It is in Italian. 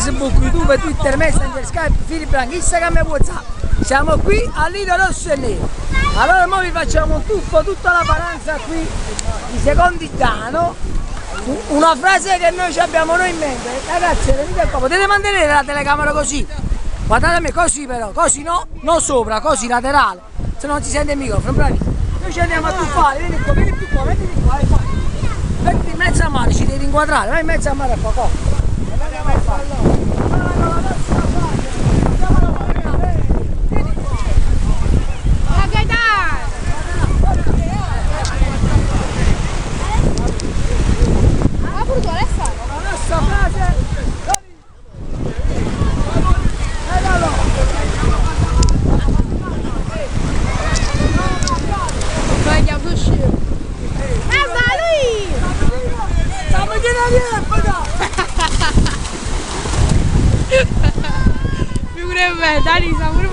Facebook, YouTube, Twitter, Messenger, Skype, Filiprank, Instagram e WhatsApp. Siamo qui a Lido Rosso e Nero. Allora ora vi facciamo un tuffo tutta la paranza qui, i secondi Dano. Una frase che noi abbiamo noi in mente. Ragazzi, venite qua, potete mantenere la telecamera così? Guardate a me, così però, così no, non sopra, così laterale, se no non si sente il microfono, bravi. Noi ci andiamo a tuffare, vieni qua, vieni più qua, mettiti qua, vai qua. Mettiti in mezzo a mare, ci devi inquadrare, vai in mezzo a mare qua, qua. Andiamo a fare. Figure me, Dani, sa pure